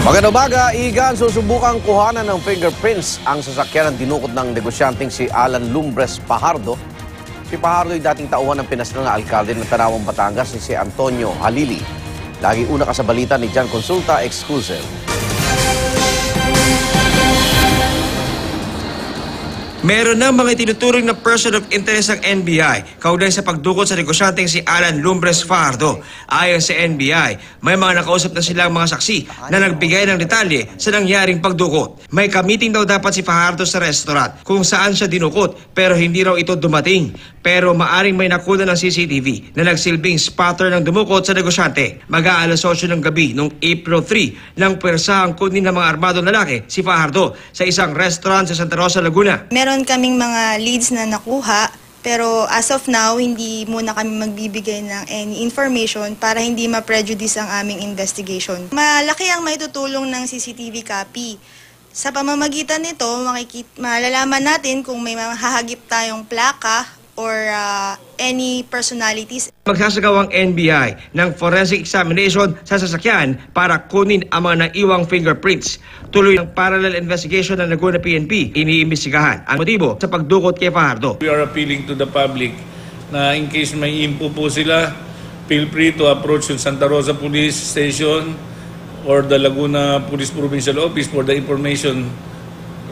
Magandang umaga, Igan. Susubukang kuhanan ng fingerprints ang sasakyan ng dinukot ng negosyanteng si Alan Lumbres Fajardo. Si Fajardo ay dating tauhan ng pinaslang na alkalde ng Tanawang Batangas si Antonio Halili. Lagi una ka sa balita ni John Consulta, exclusive. Meron ng mga itinuturing na person of interest ng NBI kaugnay sa pagdukot sa negosyanteng si Alan Lumbres Fajardo. Ayon sa NBI, may mga nakausap na silang mga saksi na nagbigay ng detalye sa nangyaring pagdukot. May ka-meeting daw dapat si Fajardo sa restaurant kung saan siya dinukot pero hindi raw ito dumating. Pero maaring may nakuna ng CCTV na nagsilbing spotter ng dumukot sa negosyante. Mag-aalas 8 ng gabi noong April 3 nang pwersahang kunin ng mga armadong lalaki si Fajardo sa isang restaurant sa Santa Rosa, Laguna. Meron kaming mga leads na nakuha, pero as of now, hindi muna kami magbibigay ng any information para hindi ma-prejudice ang aming investigation. Malaki ang maitutulong ng CCTV copy. Sa pamamagitan nito, malalaman natin kung may mahahagip tayong plaka or any personalities. Magsasagawa ang NBI ng forensic examination sa sasakyan para kunin ang mga naiwang fingerprints. Tuloy ang parallel investigation ng Laguna PNP. Iniimbestigahan ang motibo sa pagdukot kay Fajardo. We are appealing to the public na in case may info po sila, feel free to approach yung Santa Rosa Police Station or the Laguna Police Provincial Office for the information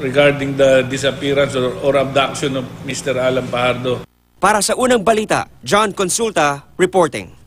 regarding the disappearance or abduction of Mr. Alan Fajardo. Para sa unang balita, John Consulta reporting.